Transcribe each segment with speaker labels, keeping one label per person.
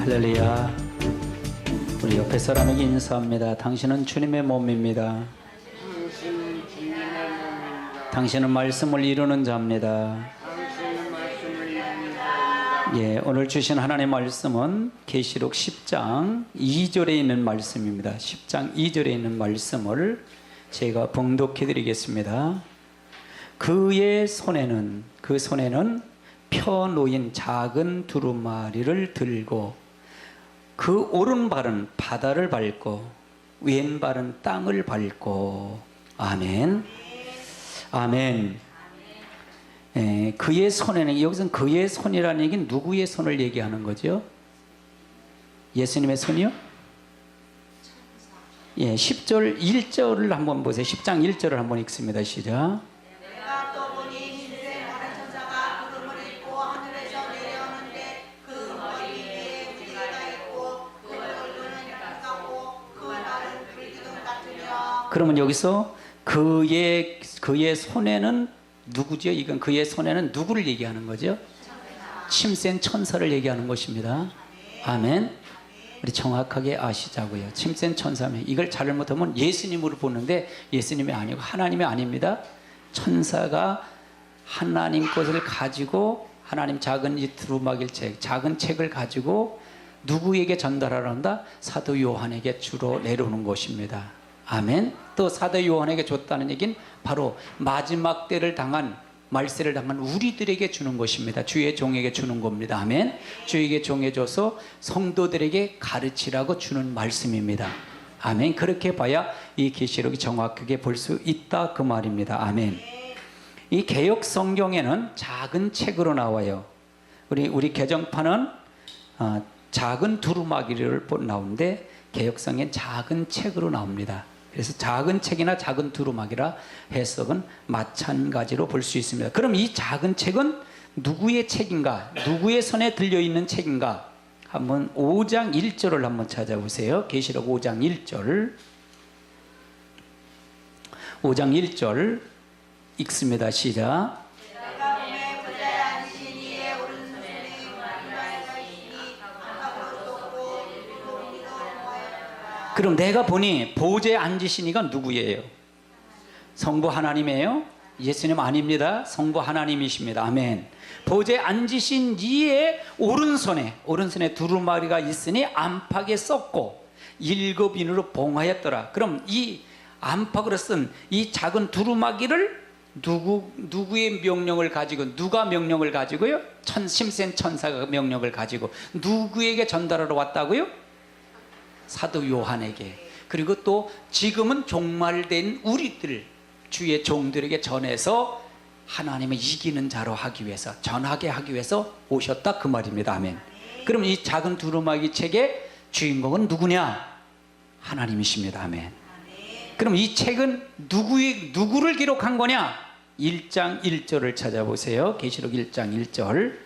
Speaker 1: 할렐루야. 우리 옆에 사람에게 인사합니다. 당신은 주님의 몸입니다.
Speaker 2: 당신은 주님의 몸입니다.
Speaker 1: 당신은 말씀을 이루는 자입니다.
Speaker 2: 당신은 말씀을 이루는 자입니다.
Speaker 1: 예, 오늘 주신 하나님의 말씀은 계시록 10장 2절에 있는 말씀입니다. 10장 2절에 있는 말씀을 제가 봉독해 드리겠습니다. 그의 손에는 펴놓인 작은 두루마리를 들고 그 오른발은 바다를 밟고 왼발은 땅을 밟고. 아멘. 아멘. 그의 손에는, 여기서는 그의 손이라는 얘기는 누구의 손을 얘기하는 거죠? 예수님의 손이요? 예, 10절 1절을 한번 보세요. 10장 1절을 한번 읽습니다. 시작.
Speaker 3: 내가 또 보니 흰색 다른 천사가 구름을 입고 하늘에서 내려오는데 그 머리 위에 무지개가 있고 그 얼굴은 빛나고 그 발은 불기둥 같으며.
Speaker 1: 그러면 여기서 그의 손에는 누구죠? 이건 그의 손에는 누구를 얘기하는 거죠? 침센 천사를 얘기하는 것입니다. 아멘. 우리 정확하게 아시자고요. 침센 천사면 이걸 잘못하면 예수님으로 보는데 예수님이 아니고 하나님이 아닙니다. 천사가 하나님 것을 가지고, 하나님 작은 이 두루마기를 작은 책을 가지고 누구에게 전달하려 한다? 사도 요한에게 주로 내려오는 것입니다. 아멘. 또 사도 요한에게 줬다는 얘기는 바로 마지막 때를 당한, 말세를 당한 우리들에게 주는 것입니다. 주의 종에게 주는 겁니다. 아멘. 주에게 종에 줘서 성도들에게 가르치라고 주는 말씀입니다. 아멘. 그렇게 봐야 이 계시록이 정확하게 볼 수 있다 그 말입니다. 아멘. 이 개역 성경에는 작은 책으로 나와요. 우리 개정판은 작은 두루마기를 나오는데 개역성엔 작은 책으로 나옵니다. 그래서 작은 책이나 작은 두루마기라 해석은 마찬가지로 볼 수 있습니다. 그럼 이 작은 책은 누구의 책인가? 누구의 손에 들려있는 책인가? 한번 5장 1절을 한번 찾아보세요. 계시록 5장 1절. 5장 1절 읽습니다. 시작.
Speaker 3: 내가 보매 보좌에 앉으신 이의 오른손에 두루마리가 있으니 안팎으로 쏟고 구름이로 모였더라.
Speaker 1: 그럼 내가 보니 보좌에 앉으신 이가 누구예요? 성부 하나님이에요? 예수님 아닙니다. 성부 하나님이십니다. 아멘. 보좌에 앉으신 이의 오른손에 두루마리가 있으니 안팎에 썼고 7인으로 봉하였더라. 그럼 이 안팎으로 쓴 이 작은 두루마기를 누구의 명령을 가지고, 누가 명령을 가지고요? 심센 천사가 명령을 가지고 누구에게 전달하러 왔다고요? 사도 요한에게. 그리고 또 지금은 종말된 우리들, 주의 종들에게 전해서 하나님을 이기는 자로 하기 위해서, 전하게 하기 위해서 오셨다 그 말입니다. 아멘. 그럼 이 작은 두루마기 책의 주인공은 누구냐? 하나님이십니다. 아멘. 그럼 이 책은 누구를 기록한 거냐? 1장 1절을 찾아보세요. 계시록 1장 1절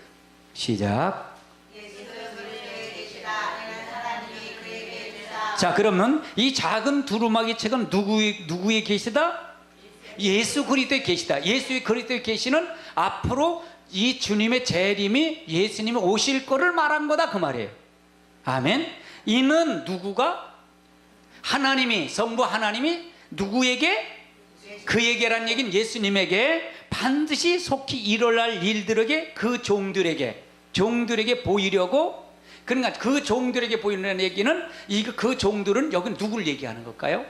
Speaker 1: 시작. 자, 그러면 이 작은 두루마기 책은 누구의 계시다? 예수 그리스도의 계시다. 예수 그리스도의 계시는 앞으로 이 주님의 재림이, 예수님이 오실 거를 말한 거다 그 말이에요. 아멘. 이는 누구가? 하나님이, 성부 하나님이 누구에게? 그에게란 얘기는 예수님에게 반드시 속히 일어날 일들에게, 그 종들에게 보이려고. 그러니까 그 종들에게 보이는 얘기는, 그 종들은 여기 누구를 얘기하는 걸까요?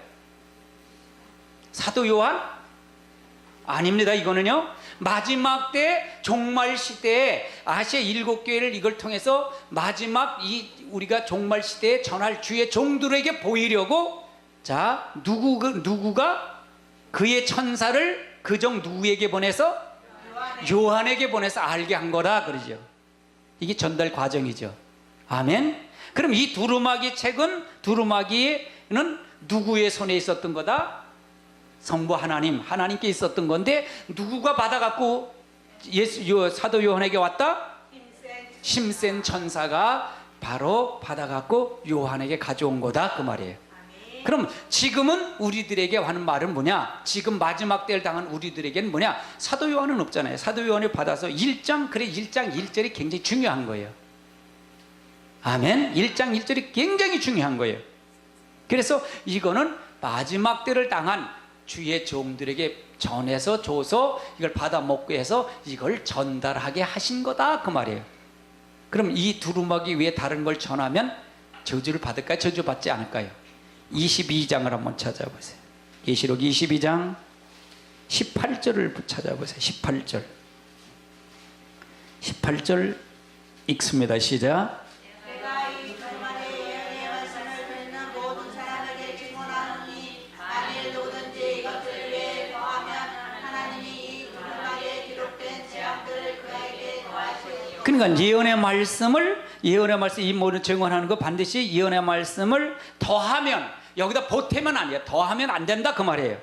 Speaker 1: 사도 요한? 아닙니다. 이거는요, 마지막 때 종말 시대에 아시아 7교회를 이걸 통해서 마지막 우리가 종말 시대에 전할 주의 종들에게 보이려고. 자, 누구가 그의 천사를 그 종 누구에게 보내서? 요한에게 보내서 알게 한 거다 그러죠. 이게 전달 과정이죠. 아멘. 그럼 이 두루마기 책은, 두루마기는 누구의 손에 있었던 거다? 성부 하나님께 있었던 건데 누구가 받아갖고 사도 요한에게 왔다? 심센 천사가 바로 받아갖고 요한에게 가져온 거다 그 말이에요. 그럼 지금은 우리들에게 하는 말은 뭐냐? 지금 마지막 때를 당한 우리들에게는 뭐냐? 사도 요한은 없잖아요. 사도 요한을 받아서 1장 1절이 굉장히 중요한 거예요. 아멘. 1장 1절이 굉장히 중요한 거예요. 그래서 이거는 마지막 때를 당한 주의 종들에게 전해서 줘서 이걸 받아 먹게 해서 이걸 전달하게 하신 거다 그 말이에요. 그럼 이 두루마기 위에 다른 걸 전하면 저주를 받을까요? 저주 받지 않을까요? 22장을 한번 찾아보세요. 계시록 22장 18절을 찾아보세요. 18절 읽습니다. 시작.
Speaker 3: 내가 이 주말에 예언의 말씀을 듣는 모든 사람에게 증언하노니 만일 누구든지 이것을 위해 더하면 하나님이 이 두루마기에 기록된 재앙들을 그에게 더하시리요.
Speaker 1: 그러니까 예언의 말씀 이 모든 증언하는 거 반드시 예언의 말씀을 더하면, 여기다 보태면 아니에요. 더하면 안 된다 그 말이에요.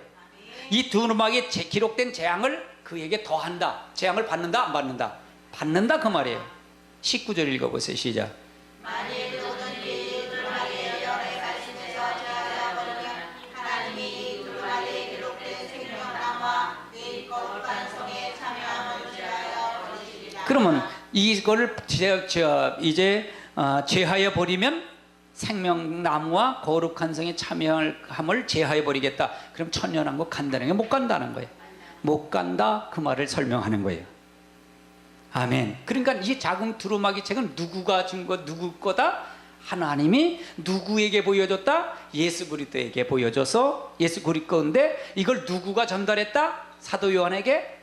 Speaker 1: 이 두루마기에 기록된 재앙을 그에게 더한다. 재앙을 받는다 안 받는다? 받는다 그 말이에요. 19절 읽어보세요. 시작.
Speaker 3: 만일 누구든지 이 두루마기의 예언의 말씀에서 제하여 버리면 하나님이 이 두루마기에 기록된 생명나무와 이 거룩한 성에 참여함을 제하여 버리시리라.
Speaker 1: 그러면 이거를 이제 제하여 버리면 생명나무와 거룩한 성에 참여함을 제하여 버리겠다. 그럼 천년왕국 간다는 게 못 간다는 거예요. 못 간다 그 말을 설명하는 거예요. 아멘. 그러니까 이 작은 두루마기 책은 누구가 준 거, 누구 거다? 하나님이 누구에게 보여줬다? 예수 그리스도에게 보여줘서 예수 그리스도인데 이걸 누구가 전달했다? 사도 요한에게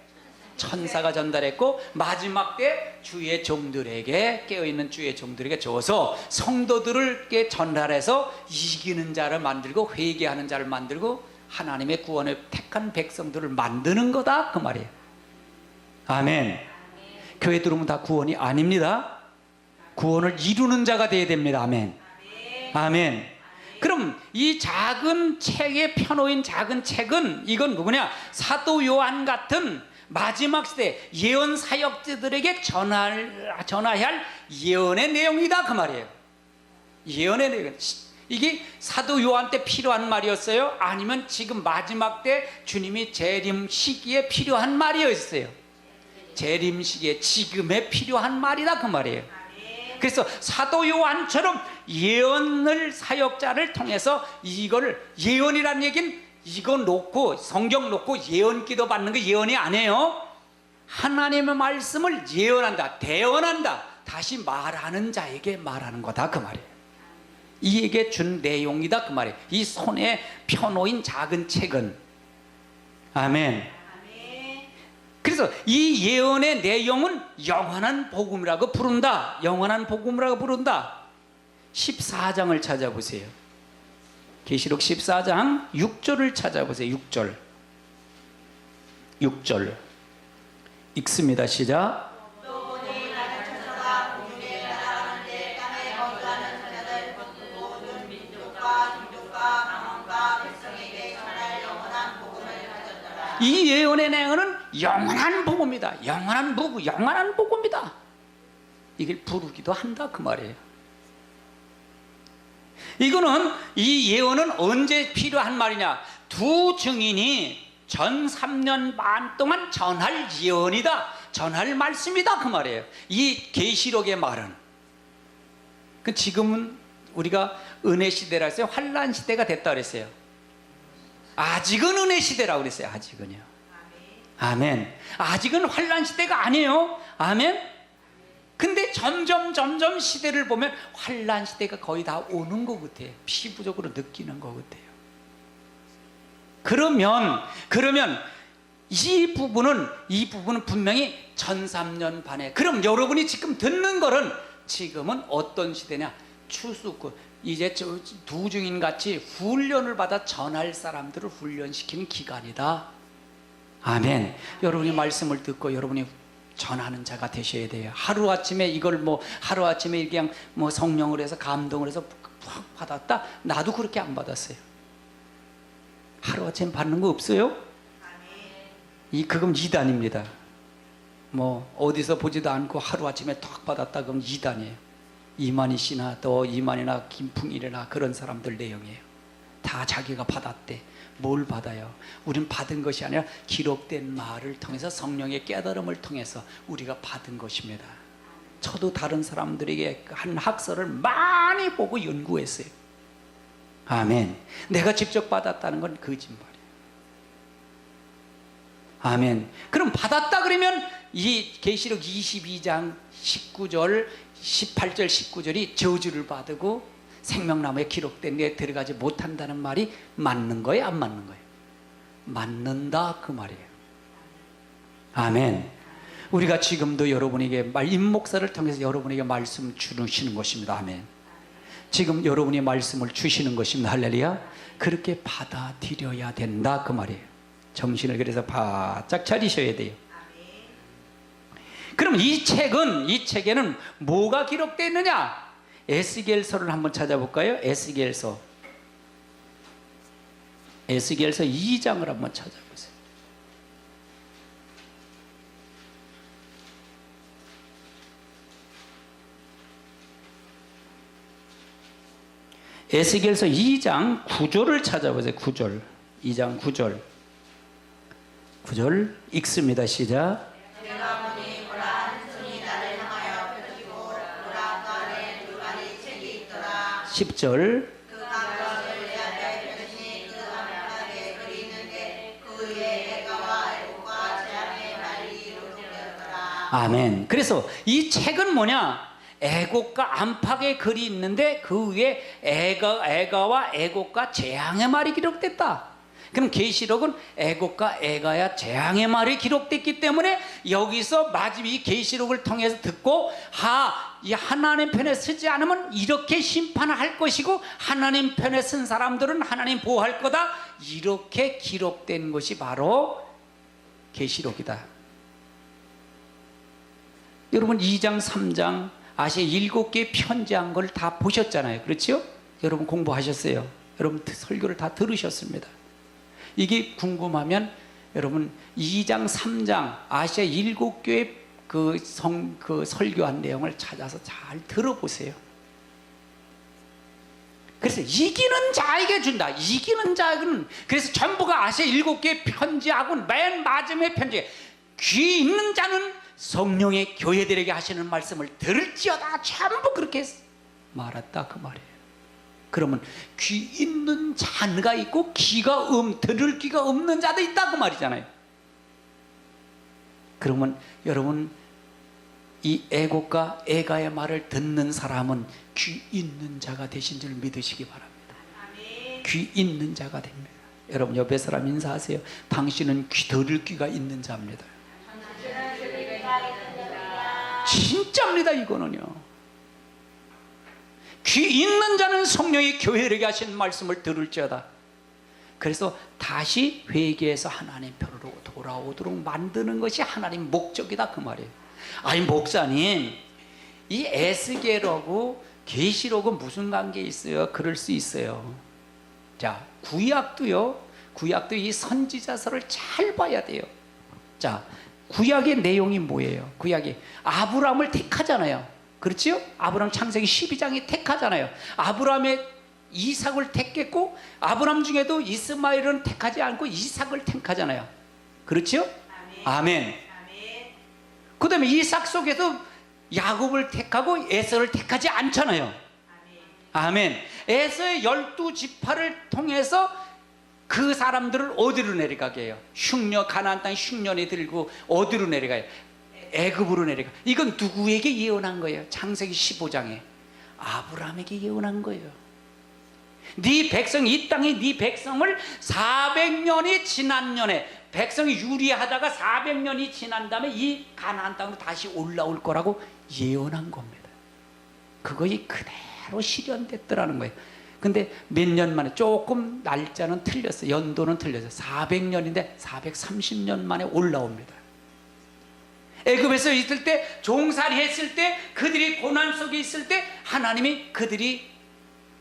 Speaker 1: 천사가 전달했고 마지막 때 주의 종들에게, 깨어있는 주의 종들에게 줘서 성도들에게 전달해서 이기는 자를 만들고 회개하는 자를 만들고 하나님의 구원을 택한 백성들을 만드는 거다 그 말이에요. 아멘. 교회 들어오면 다 구원이 아닙니다. 구원을 이루는 자가 되어야 됩니다. 아멘. 아멘. 그럼 이 작은 책에 펴놓인 작은 책은 이건 누구냐? 사도 요한 같은 마지막 시대 예언 사역자들에게 전해야 할 예언의 내용이다 그 말이에요. 예언의 내용. 이게 사도 요한 때 필요한 말이었어요? 아니면 지금 마지막 때 주님이 재림 시기에 필요한 말이었어요? 재림 시기에 지금에 필요한 말이다 그 말이에요. 그래서 사도 요한처럼 예언을 사역자를 통해서 이거를, 예언이라는 얘기는 이거 놓고 성경 놓고 예언 기도 받는 거 예언이 아니에요. 하나님의 말씀을 예언한다, 대언한다, 다시 말하는 자에게 말하는 거다 그 말이에요. 이에게 준 내용이다 그 말이에요. 이 손에 펴놓인 작은 책은. 아멘. 그래서 이 예언의 내용은 영원한 복음이라고 부른다. 영원한 복음이라고 부른다. 14장을 찾아보세요. 계시록 14장 6절을 찾아보세요. 6절 읽습니다. 시작.
Speaker 3: 또 보니 다른 천사가 공중에 날아가는데 땅에 거주하는 자들 모든 민족과 종족과 방언과 백성에게 전할 영원한 복음을 가졌더라.
Speaker 1: 이 예언의 내용은 영원한 복음이다. 영원한 복음이다. 이걸 부르기도 한다 그 말이에요. 이거는, 이 예언은 언제 필요한 말이냐? 두 증인이 전 3년 반 동안 전할 예언이다, 전할 말씀이다 그 말이에요. 이 계시록의 말은. 지금은 우리가 은혜 시대라 했어요? 환란 시대가 됐다 그랬어요? 아직은 은혜 시대라고 그랬어요. 아직은요. 아멘. 아직은 환란 시대가 아니에요. 아멘. 근데 점점 시대를 보면 환란 시대가 거의 다 오는 것 같아요. 피부적으로 느끼는 것 같아요. 그러면 이 부분은 분명히 1003년 반에, 그럼 여러분이 지금 듣는 거는 지금은 어떤 시대냐? 추수꾼, 이제 두 증인 같이 훈련을 받아 전할 사람들을 훈련시키는 기간이다. 아멘. 여러분이 말씀을 듣고 여러분이 전하는 자가 되셔야 돼요. 하루아침에 이걸 하루아침에 그냥 성령을 해서 감동을 해서 확 받았다? 나도 그렇게 안 받았어요. 하루아침에 받는 거 없어요? 그건 이단입니다. 어디서 보지도 않고 하루아침에 탁 받았다 그러면 이단이에요. 이만희 씨나 또 이만희나 김풍일이나 그런 사람들 내용이에요. 다 자기가 받았대. 뭘 받아요? 우린 받은 것이 아니라 기록된 말을 통해서 성령의 깨달음을 통해서 우리가 받은 것입니다. 저도 다른 사람들에게 한 학설을 많이 보고 연구했어요. 아멘. 내가 직접 받았다는 건 거짓말이에요. 아멘. 그럼 받았다 그러면 이 계시록 22장 19절 18절 19절이 저주를 받고 생명나무에 기록된 데 들어가지 못한다는 말이 맞는 거예요, 안 맞는 거예요? 맞는다 그 말이에요. 아멘. 우리가 지금도 여러분에게 임목사를 통해서 여러분에게 말씀 주시는 것입니다. 아멘. 지금 여러분이 말씀을 주시는 것입니다. 할렐루야. 그렇게 받아들여야 된다 그 말이에요. 정신을 그래서 바짝 차리셔야 돼요. 그럼 이 책에는 뭐가 기록되어 있느냐? 에스겔서를 한번 찾아볼까요? 에스겔서 2장을 한번 찾아보세요. 에스겔서 2장 9절을 찾아보세요. 9절. 2장 9절. 9절 읽습니다. 시작.
Speaker 3: 내가 보니 보라 한 손이 나를 향하여 펴지고 보라 그 안에 두 가지 책이 있더라.
Speaker 1: 10절.
Speaker 3: 그 강도를 내 앞에 펴시니 그 앞에 글이 있는데 그 위에 애가와 애국과 재앙의 말이 기록되었더라.
Speaker 1: 아멘. 그래서 이 책은 뭐냐? 애곡과 안팎의 글이 있는데 그 위에 애가와 애곡과 재앙의 말이 기록됐다. 그럼 계시록은 애곡과 애가야 재앙의 말이 기록됐기 때문에 여기서 마지막 이 계시록을 통해서 듣고 이 하나님 편에 서지 않으면 이렇게 심판을 할 것이고 하나님 편에 선 사람들은 하나님 보호할 거다. 이렇게 기록된 것이 바로 계시록이다. 여러분 2장 3장 아시아 7개의 편지한 걸 다 보셨잖아요. 그렇죠? 여러분 공부하셨어요. 여러분 설교를 다 들으셨습니다. 이게 궁금하면 여러분 2장 3장 아시아 7교의 그 설교한 내용을 찾아서 잘 들어보세요. 그래서 이기는 자에게 준다. 이기는 자는 그래서 전부가 아시아 7교의 편지하고 맨 마지막에 편지 귀 있는 자는 성령의 교회들에게 하시는 말씀을 들을지어다. 전부 그렇게 말했다 그 말이에요. 그러면 귀 있는 자가 있고 들을 귀가 없는 자도 있다 그 말이잖아요. 그러면 여러분 이 애곡과 애가의 말을 듣는 사람은 귀 있는 자가 되신 줄 믿으시기 바랍니다. 귀 있는 자가 됩니다. 여러분 옆에 사람 인사하세요. 당신은 들을 귀가 있는 자입니다. 진짜입니다. 이거는요. 귀 있는 자는 성령이 교회에게 하신 말씀을 들을지어다. 그래서 다시 회개해서 하나님 편으로 돌아오도록 만드는 것이 하나님 목적이다 그 말이에요. 아니 목사님 이 에스겔하고 계시록은 무슨 관계 있어요? 그럴 수 있어요. 자 구약도요. 구약도 이 선지자서를 잘 봐야 돼요. 자 구약의 내용이 뭐예요? 구약이 아브라함을 택하잖아요. 그렇죠? 아브라함 창세기 12장이 택하잖아요. 아브라함의 이삭을 택했고 아브라함 중에도 이스마엘은 택하지 않고 이삭을 택하잖아요. 그렇죠? 아멘. 그 다음에 이삭 속에서 야곱을 택하고 에서를 택하지 않잖아요. 아멘. 에서의 12지파를 통해서 그 사람들을 어디로 내려가게 해요? 가나안 땅 흉년에 들고 어디로 내려가요? 애굽으로 내려가. 이건 누구에게 예언한 거예요? 창세기 15장에 아브라함에게 예언한 거예요. 네 백성 이 땅에 네 백성을 400년이 지난 년에 백성이 유리하다가 400년이 지난 다음에 이 가나안 땅으로 다시 올라올 거라고 예언한 겁니다. 그것이 그대로 실현됐더라는 거예요. 근데 몇 년 만에 조금 날짜는 틀렸어요. 연도는 틀렸어요. 400년인데 430년 만에 올라옵니다. 애굽에서 있을 때 종살이 했을 때 그들이 고난 속에 있을 때 하나님이 그들이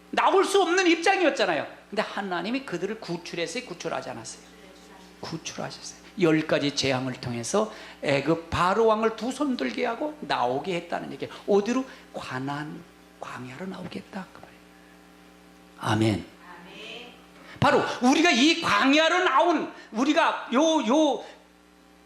Speaker 1: 나올 수 없는 입장이었잖아요. 근데 하나님이 그들을 구출했어요? 구출하지 않았어요? 구출하셨어요. 10가지 재앙을 통해서 애굽 바로 왕을 두 손 들게 하고 나오게 했다는 얘기예요. 어디로? 가나안 광야로 나오겠다 그 말이에요. 아멘. 바로 우리가 이 광야로 나온 우리가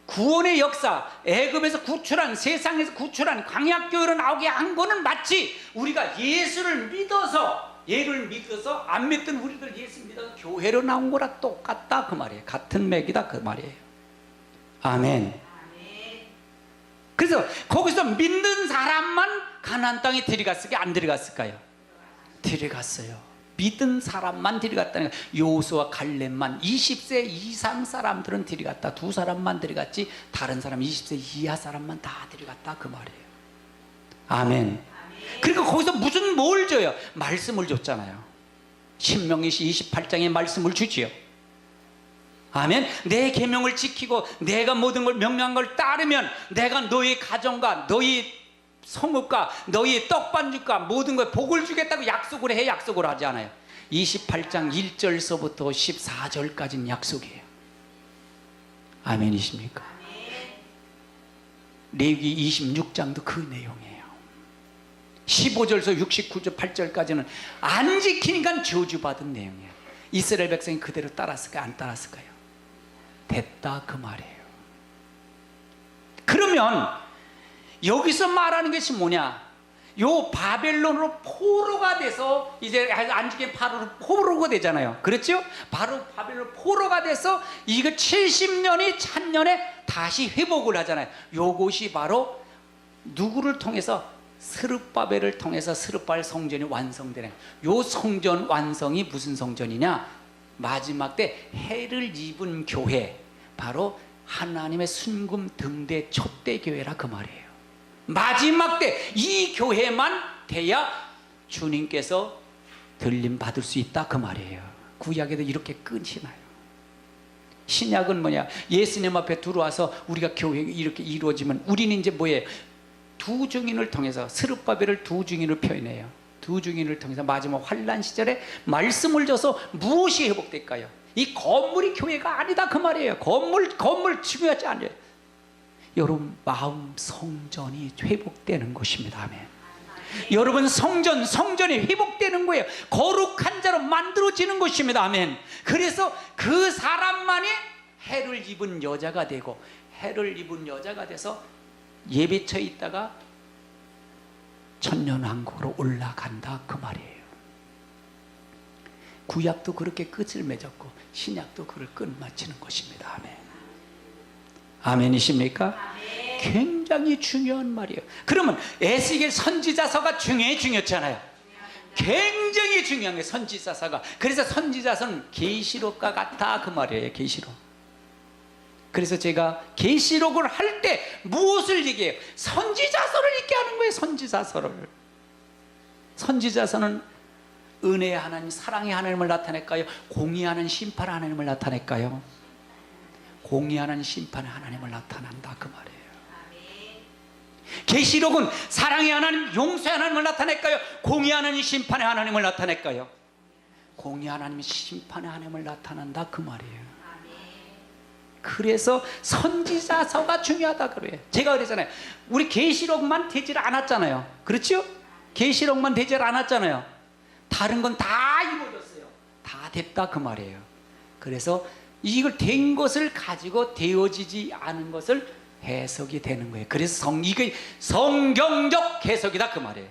Speaker 1: 구원의 역사, 애굽에서 구출한, 세상에서 구출한 광야교회로 나오게 한 거는 마치 우리가 예수를 믿어서, 예를 믿어서 안 믿던 우리들 예수 믿어서 교회로 나온 거랑 똑같다 그 말이에요. 같은 맥이다 그 말이에요. 아멘. 그래서 거기서 믿는 사람만 가나안 땅에 들어갔을까요? 안 들어갔을까요? 들어갔어요. 믿은 사람만 들어갔다는 거예요. 여호수아 갈렙만 20세 이상 사람들은 들어갔다. 2사람만 들어갔지 다른 사람 20세 이하 사람만 다 들어갔다 그 말이에요. 아멘. 그러니까 거기서 무슨 뭘 줘요? 말씀을 줬잖아요. 신명기 28장에 말씀을 주지요. 아멘. 내 계명을 지키고 내가 모든 걸 명령한 걸 따르면 내가 너희 가정과 너희 성읍과 너희 떡반죽과 모든 걸 복을 주겠다고 약속을 해. 약속을 하지 않아요. 28장 1절서부터 14절까지는 약속이에요. 아멘이십니까? 레위기 26장도 그 내용이에요. 15절서 69절 8절까지는 안 지키니까 저주받은 내용이에요. 이스라엘 백성이 그대로 따랐을까요? 안 따랐을까요? 됐다 그 말이에요. 그러면 여기서 말하는 것이 뭐냐? 요 바벨론으로 포로가 돼서 이제 안 지킨 바로 포로가 되잖아요. 그렇죠? 바로 바벨론 포로가 돼서 이거 70년이 찬년에 다시 회복을 하잖아요. 요것이 바로 누구를 통해서? 스룹바벨을 통해서 스룹바벨 성전이 완성되는. 요 성전 완성이 무슨 성전이냐? 마지막 때 해를 입은 교회, 바로 하나님의 순금 등대 촛대 교회라 그 말이에요. 마지막 때 이 교회만 돼야 주님께서 들림 받을 수 있다 그 말이에요. 구약에도 이렇게 끝이 나요. 신약은 뭐냐? 예수님 앞에 들어와서 우리가 교회 이렇게 이루어지면 우리는 이제 뭐예요? 두 증인을 통해서, 스룹바벨을 두 증인을 표현해요. 두 증인을 통해서 마지막 환난 시절에 말씀을 줘서 무엇이 회복될까요? 이 건물이 교회가 아니다 그 말이에요. 건물 중요하지 않아요. 여러분 마음 성전이 회복되는 것입니다. 아멘. 여러분 성전이 회복되는 거예요. 거룩한 자로 만들어지는 것입니다. 아멘. 그래서 그 사람만이 해를 입은 여자가 되고, 해를 입은 여자가 돼서 예배처에 있다가 천년왕국으로 올라간다 그 말이에요. 구약도 그렇게 끝을 맺었고 신약도 그를 끝마치는 것입니다. 아멘. 아멘이십니까? 아멘. 굉장히 중요한 말이에요. 그러면 에스겔 선지자서가 중요했잖아요. 굉장히 중요한 게 선지자서가. 그래서 선지자서는 계시록과 같다 그 말이에요. 계시록. 그래서 제가 계시록을 할 때 무엇을 얘기해요? 선지자서를 읽게 하는 거예요. 선지자서를. 선지자서는 은혜의 하나님, 사랑의 하나님을 나타낼까요? 공의하는 심판의 하나님을 나타낼까요? 공의하는 심판의 하나님을 나타난다 그 말이에요. 계시록은 사랑의 하나님, 용서의 하나님을 나타낼까요? 공의하는 심판의 하나님을 나타낼까요? 공의 하나님, 심판의 하나님을 나타난다 그 말이에요. 그래서 선지자서가 중요하다 그래요. 제가 그랬잖아요. 우리 계시록만 되질 않았잖아요. 그렇죠? 계시록만 되질 않았잖아요. 다른 건 다 이루어졌어요. 다 됐다 그 말이에요. 그래서 이걸 된 것을 가지고 되어지지 않은 것을 해석이 되는 거예요. 그래서 이게 성경적 해석이다 그 말이에요.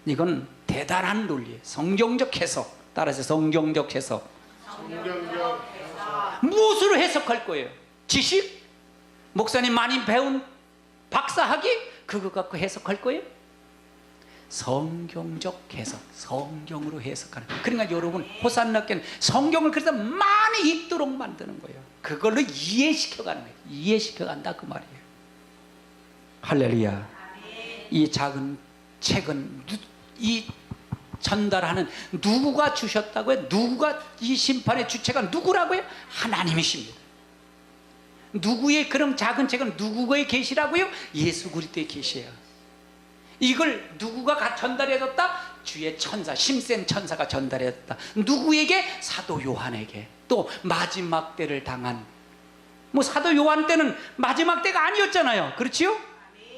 Speaker 1: 이건 대단한 논리예요. 성경적 해석. 따라서 성경적 해석.
Speaker 2: 성경적 해석.
Speaker 1: 무엇으로 해석할 거예요? 지식? 목사님 많이 배운 박사학위? 그거 갖고 해석할 거예요? 성경적 해석, 성경으로 해석하는. 그러니까 여러분 호산나께는 성경을 그래서 많이 읽도록 만드는 거예요. 그걸로 이해시켜가는 거예요. 이해시켜간다 그 말이에요. 할렐루야. 이 작은 책은 이 전달하는 누구가 주셨다고요? 누구가 이 심판의 주체가 누구라고요? 하나님이십니다. 누구의 그럼 작은 책은 누구의 계시라고요? 예수 그리스도의 계시예요. 이걸 누구가 전달해줬다? 주의 천사, 심센 천사가 전달해줬다. 누구에게? 사도 요한에게. 또 마지막 때를 당한, 뭐 사도 요한 때는 마지막 때가 아니었잖아요. 그렇지요?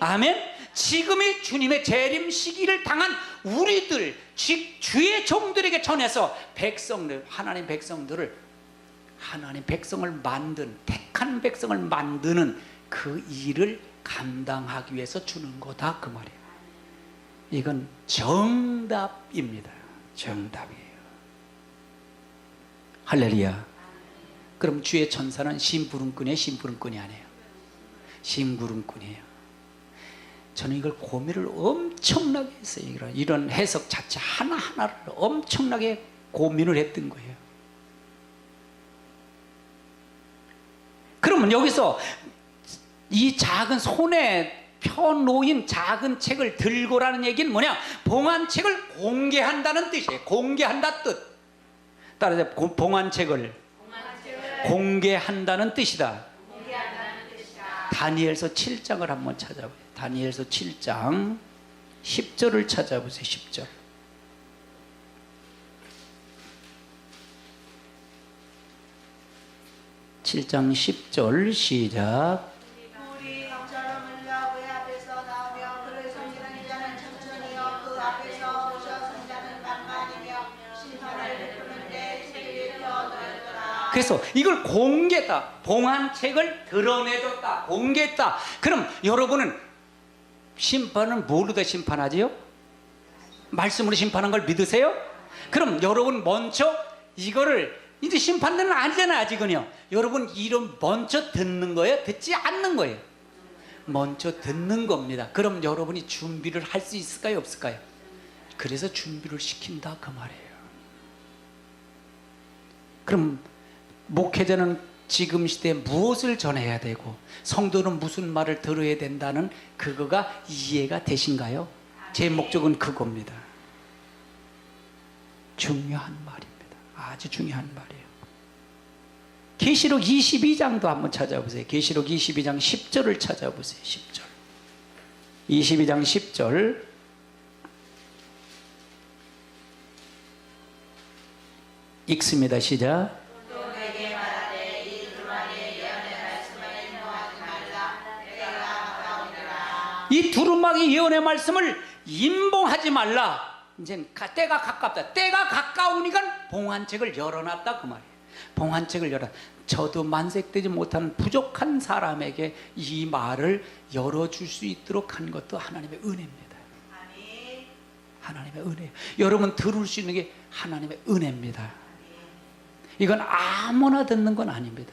Speaker 1: 아멘. 지금이 주님의 재림 시기를 당한 우리들, 주의 종들에게 전해서 백성들, 하나님 백성들을 하나님 백성을 택한 백성을 만드는 그 일을 감당하기 위해서 주는 거다 그 말이에요. 이건 정답입니다. 정답이에요. 할렐루야. 그럼 주의 천사는 심부름꾼이에요, 심부름꾼이 아니에요? 심부름꾼이에요. 저는 이걸 고민을 엄청나게 했어요. 이런 해석 자체 하나하나를 엄청나게 고민을 했던 거예요. 그러면 여기서 이 작은 손에 펴놓인 작은 책을 들고라는 얘기는 뭐냐? 봉안책을 공개한다는 뜻이에요. 공개한다 뜻. 따라서 봉안책을 공개한다는 뜻이다. 다니엘서 7장을 한번 찾아보세요. 다니엘서 7장 10절을 찾아보세요. 10절. 7장 10절 시작.
Speaker 3: 우리 형처럼 흘러 그 앞에서 나오며 그를 섬기는 자는 천천히요 그 앞에서 오셔 승자는 만만이며 심판을 베푸는데 책이 펴놓였더라.
Speaker 1: 그래서 이걸 공개했다. 봉안책을 드러내줬다. 공개했다. 그럼 여러분은 심판은 뭐로 심판하지요? 말씀으로 심판한 걸 믿으세요? 그럼 여러분 먼저 이거를 이제 심판대는 아니잖아요. 아직은요. 여러분 이런 먼저 듣는 거예요? 듣지 않는 거예요? 먼저 듣는 겁니다. 그럼 여러분이 준비를 할 수 있을까요? 없을까요? 그래서 준비를 시킨다 그 말이에요. 그럼 목회자는 지금 시대에 무엇을 전해야 되고 성도는 무슨 말을 들어야 된다는 그거가 이해가 되신가요? 제 목적은 그겁니다. 중요한 말입니다. 아주 중요한 말이에요. 계시록 22장도 한번 찾아보세요. 계시록 22장 10절을 찾아보세요. 10절. 22장 10절. 읽습니다. 시작. 이 두루마기 예언의 말씀을 임봉하지 말라. 이제 때가 가깝다. 때가 가까우니까 봉안책을 열어놨다 그 말이에요. 봉안책을 열어. 저도 만색되지 못하는 부족한 사람에게 이 말을 열어줄 수 있도록 한 것도 하나님의 은혜입니다. 하나님의 은혜예요. 여러분 들을 수 있는 게 하나님의 은혜입니다. 이건 아무나 듣는 건 아닙니다.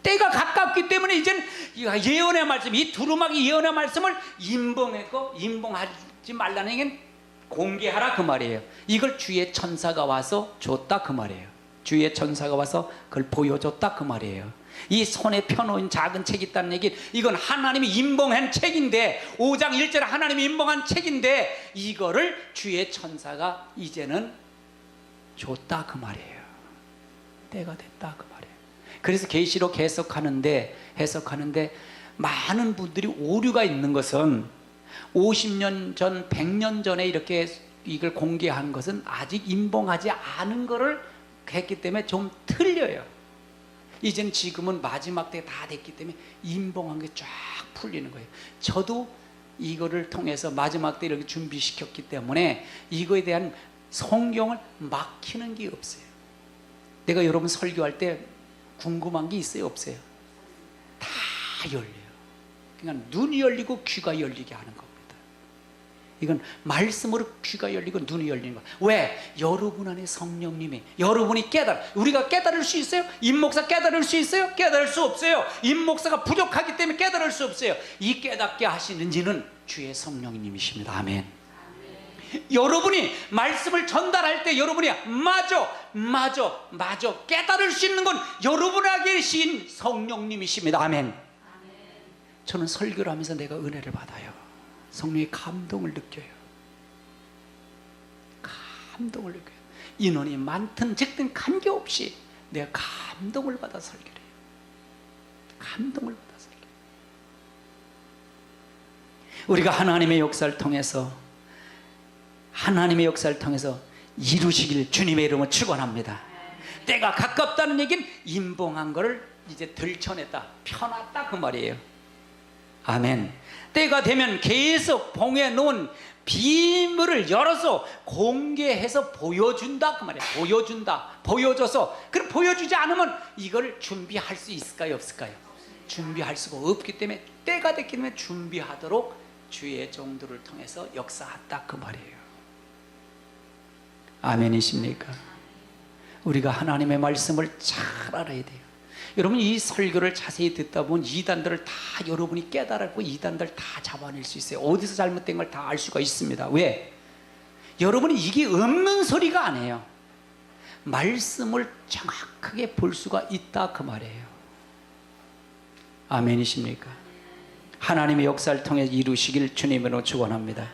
Speaker 1: 때가 가깝기 때문에 이제는 예언의 말씀, 이 두루마기 예언의 말씀을 임봉하지 말라는 얘기는 공개하라 그 말이에요. 이걸 주의 천사가 와서 줬다 그 말이에요. 주의 천사가 와서 그걸 보여줬다 그 말이에요. 이 손에 펴놓은 작은 책이 있다는 얘기, 이건 하나님이 임봉한 책인데 5장 1절에 하나님이 임봉한 책인데 이거를 주의 천사가 이제는 줬다 그 말이에요. 때가 됐다 그 말이에요. 그래서 계시록 해석하는데 많은 분들이 오류가 있는 것은 50년 전, 100년 전에 이렇게 이걸 공개한 것은 아직 임봉하지 않은 거를 했기 때문에 좀 틀려요. 이젠 지금은 마지막 때 다 됐기 때문에 임봉한 게 쫙 풀리는 거예요. 저도 이거를 통해서 마지막 때 이렇게 준비시켰기 때문에 이거에 대한 성경을 막히는 게 없어요. 내가 여러분 설교할 때 궁금한 게 있어요? 없어요? 다 열려요. 그러니까 눈이 열리고 귀가 열리게 하는 겁니다. 이건 말씀으로 귀가 열리고 눈이 열리는 거예요. 왜? 여러분 안에 성령님이, 여러분이 우리가 깨달을 수 있어요? 임목사 깨달을 수 있어요? 깨달을 수 없어요. 임목사가 부족하기 때문에 깨달을 수 없어요. 이 깨닫게 하시는 이는 주의 성령님이십니다. 아멘. 여러분이 말씀을 전달할 때 여러분이 맞아 깨달을 수 있는 건 여러분에게 계신 성령님이십니다. 아멘. 저는 설교를 하면서 내가 은혜를 받아요. 성령의 감동을 느껴요. 감동을 느껴요. 인원이 많든 적든 관계없이 내가 감동을 받아 설교를 해요. 감동을 받아 설교를 해요. 우리가 하나님의 역사를 통해서 이루시길 주님의 이름으로 축원합니다. 때가 가깝다는 얘기는 임봉한 거를 이제 들춰냈다, 펴놨다 그 말이에요. 아멘. 때가 되면 계속 봉해 놓은 비밀을 열어서 공개해서 보여준다 그 말이에요. 보여준다. 보여줘서. 그럼 보여주지 않으면 이걸 준비할 수 있을까요? 없을까요? 준비할 수가 없기 때문에 때가 됐기 때문에 준비하도록 주의 종들을 통해서 역사했다 그 말이에요. 아멘이십니까? 우리가 하나님의 말씀을 잘 알아야 돼요. 여러분 이 설교를 자세히 듣다 보면 이단들을 다 여러분이 깨달았고 이단들 다 잡아낼 수 있어요. 어디서 잘못된 걸 다 알 수가 있습니다. 왜? 여러분이 이게 없는 소리가 아니에요. 말씀을 정확하게 볼 수가 있다 그 말이에요. 아멘이십니까? 하나님의 역사를 통해 이루시길 주님으로 축원합니다.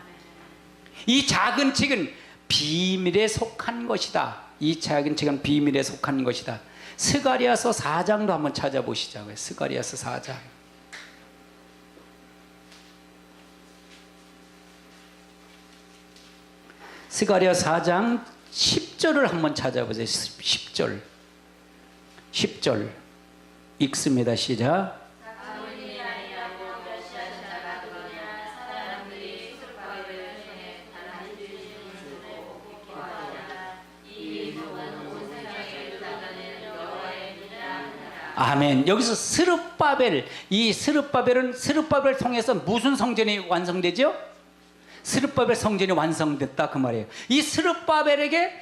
Speaker 1: 이 작은 책은 비밀에 속한 것이다. 이 작은 책은 비밀에 속한 것이다. 스가랴서 4장도 한번 찾아보시자고요. 스가랴서 4장. 스가랴 4장 10절을 한번 찾아보세요. 10절. 10절 읽습니다. 시작. 아멘. 여기서 스룹바벨, 이 스룹바벨을 통해서 무슨 성전이 완성되죠? 스룹바벨 성전이 완성됐다 그 말이에요. 이 스룹바벨에게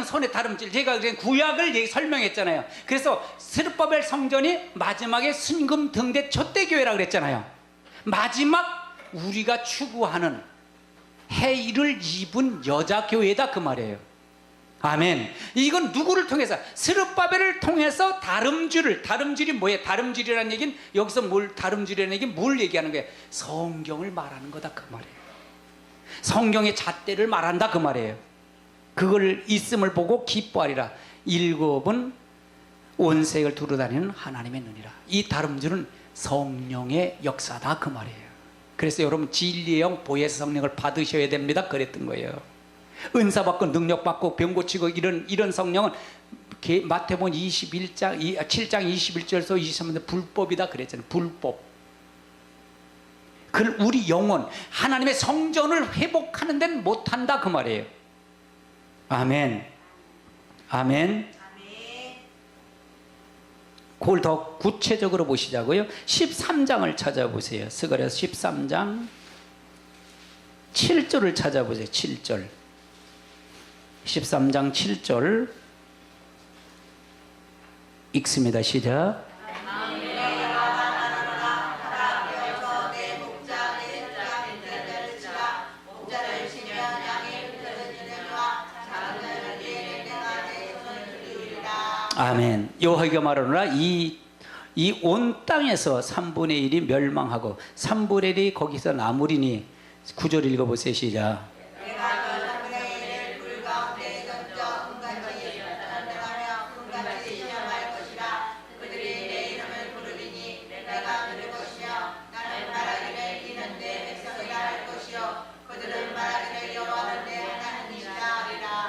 Speaker 1: 손에 다름질, 제가 구약을 설명했잖아요. 그래서 스룹바벨 성전이 마지막에 순금 등대 촛대교회라 그랬잖아요. 마지막 우리가 추구하는 해를 입은 여자교회다 그 말이에요. 아멘. 이건 누구를 통해서? 스룹바벨을 통해서 다름질이 뭐예요? 다름질이라는 얘기는 여기서 다름질이라는 얘기는 뭘 얘기하는 거예요? 성경을 말하는 거다 그 말이에요. 성경의 잣대를 말한다 그 말이에요. 그걸 있음을 보고 기뻐하리라. 일곱은 온 세계를 두루다니는 하나님의 눈이라. 이 다름질은 성령의 역사다 그 말이에요. 그래서 여러분 진리의 영 보혜사 성령을 받으셔야 됩니다 그랬던 거예요. 은사 받고 능력 받고 병 고치고 이런 성령은 마태복음 7장 21절에서 23절에 불법이다 그랬잖아요. 불법. 그걸 우리 영혼 하나님의 성전을 회복하는 데는 못한다 그 말이에요. 아멘. 아멘. 그걸 더 구체적으로 보시자고요. 13장을 찾아보세요. 스가랴서 13장 7절을 찾아보세요. 7절. 13장 7절 읽습니다. 시작. 아멘. 여호와가 말하노라 이 온 땅에서 3분의 1이 멸망하고 3분의 1이 거기서 남으리니 9절 읽어보세요. 시작.